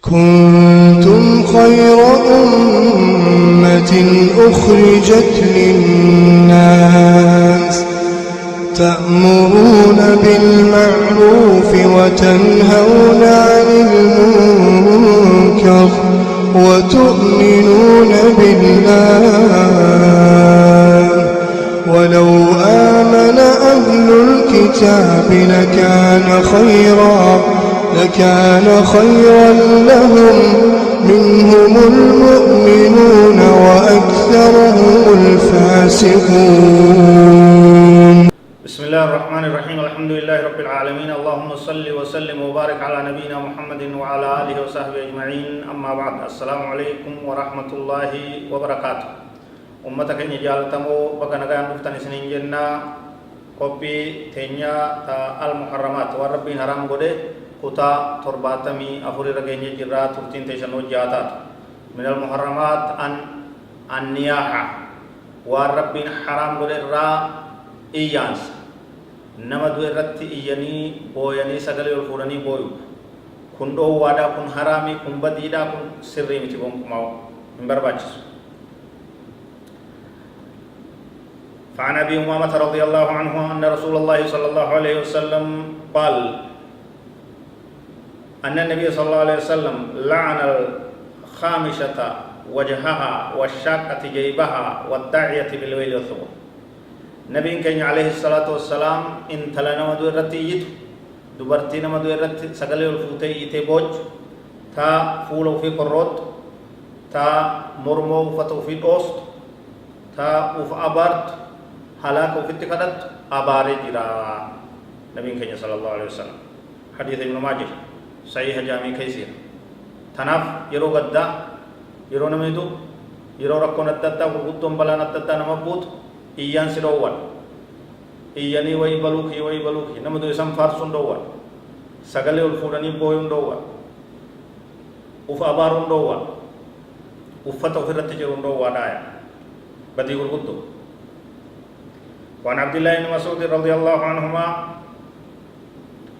كنتم خير أمة أخرجت للناس تأمرون بالمعروف وتنهون عن المنكر وتؤمنون بالله ولو آمن أهل الكتاب لكان خيرا لهم منهم المؤمنون وأكثرهم الفاسقون. بسم الله الرحمن الرحيم. الحمد لله رب العالمين. اللهم صل وسلم وبارك على نبينا محمد وعلى آله وصحبه أجمعين. أما بعد. السلام عليكم ورحمة الله وبركاته. أمتك نجالتمو بكنغان دفتن سنين جنة قبي تنيا المحرمات وربي حرام قده كتا ترباتمي أفوري رغيني جرا ترتين تيشنو جاتات من المحرمات النياحة وربي حرام قده را إيانس نما دو رتي إياني بوياني سغلي والفوراني بويو كن دو وادا كن حرامي كن بديدا كن سري متي بوم كماو من برباچس. فعن أبي أمامة رضي الله عنه أن رسول الله صلى الله عليه وسلم قال أن النبي صلى الله عليه وسلم لعن الخامشة وجهها والشاقة جيبها والداعية بالويل والثبور. نبي كان عليه الصلاة والسلام إن تلنا مدو الرتيت دبرتنا مدو الرت سقلي الفوتي يتبوج تا فولو في قروت تا مرمو فتو في دوست تا وف أبارت هلاك وفي تكادت أباري جرا. نبي كان صلى الله عليه وسلم حديث ابن ماجه صحيح جامع كيسير تناف يرو غدا يرو نميدو يرو ركون الدتا وغدوم بلان الدتا نمبوت إيان سلووان إياني وي بلوكي نمدو يسام فارسون دووان سغلي الفوراني بويون دووان وف أبارون دووان وفتو فرت جرون دووان آية بدي الغدو. وعن عبد الله بن مسعود رضي الله عنهما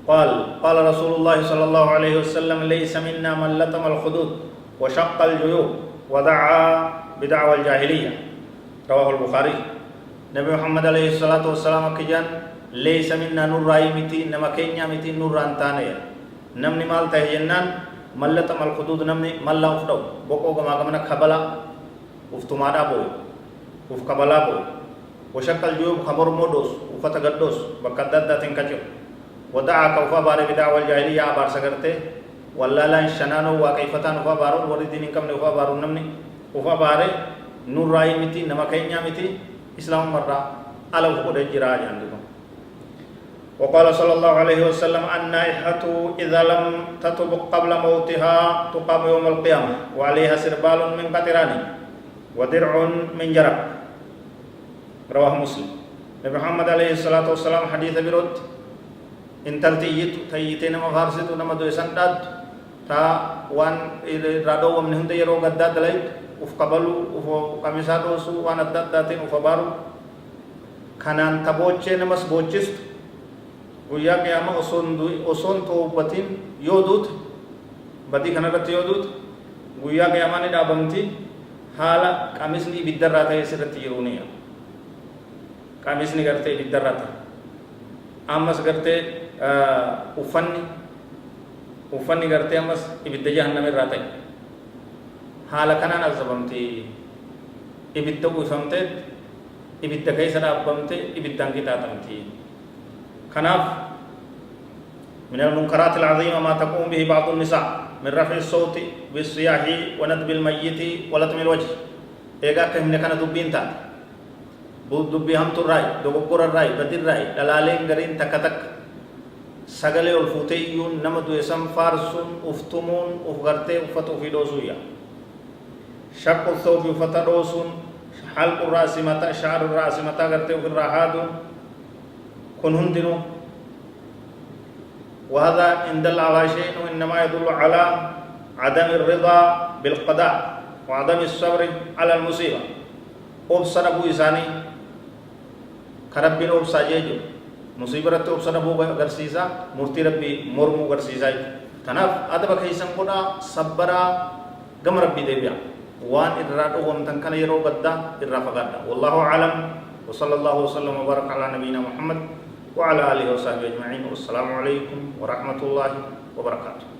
قال رسول الله صلى الله عليه وسلم ليس منا من لطم الخدود وشق الجيوب ودعا بدعوى الجاهلية. رواه البخاري. نبي محمد عليه الصلاة والسلام كجان ليس منا نور راي متي نما كينيا متي نور رانتانيا نمني مال تهينان من لطم الخدود نمني مال افدو بوكو غما غمنا خبلا افتمادا بوي اف قبلا بوي وشق الجيوب خبر مودوس وفتغدوس بكددا تنكجو ودعا كوفا بار بدعوى الجاهلية بار سغرته ولا لا شنانو وكيفتان وفا بارو وريدين كم وفا بارو نمني وفا بار نور راي متي نما كينيا متي إسلام مرة على وقود الجراج عندكم. وقال صلى الله عليه وسلم النائحة إذا لم تتب قبل موتها تقام يوم القيامة وعليها سربال من قطران ودرع من جرب. رواه مسلم. نبي محمد عليه الصلاة والسلام حديث برد إن تلتيت تيتين مغارسة نما دو سنداد تا وان رادو ومن هند يرو غداد ليت uf kabalu uf kamisa dosu waan adda addaatiin uf abaaru kanaan taboochee namas boochistu guyyaa qiyaama osoon toobatiin yoo duute badii kanarratti yoo duute guyyaa qiyaamaa ni dhaabamti haala qamisni ibiddarraa ta'e sirratti jiruuniya. Qamisni gartee ibiddarraa ta'e ammas gartee uffanni gartee ammas ibidda jahannamirraa ta'e haala kanaan azabamte ibidda uwwifamte ibidda keessa dhaabbamte ibiddaan qixaaxamti. kanaaf من المنكرات العظيمة ما تقوم به بعض النساء من رفع الصوت بالصياح وندب الميت ولطم الوجه. إيجا كهمنا كان دبين تات دبي هم تراي دوغور الراي بدر راي دلالين غرين تكتك سغلي الفوتيون نمدو اسم فارسون افتمون افغرتي افتو في دوزويا. شق الثوب فتدوس حلق الراس متى شعر الراس متى غرتي في الرهاد كن هندنو. وهذا إن دل على شيء وإنما يدل على عدم الرضا بالقضاء وعدم الصبر على المصيبة. أبصر أبو إساني كربين أبصر جيجو مصيبة أبصر أبو غرسيسا مرتي ربي مرمو غرسيسا Tanaaf adaba keessan godhaa sabbaraa gama rabbii deebi'a. Waan irraa dhowwamtan kana yeroo gaddaa irraa fagaadha. Wallahu a'lam. Wa sallallahu wa sallam wa baraka ala nabiyyina Muhammad wa ala alihi wa sahbihi ajma'in. Wassalamu alaikum wa rahmatullahi wa barakatuh.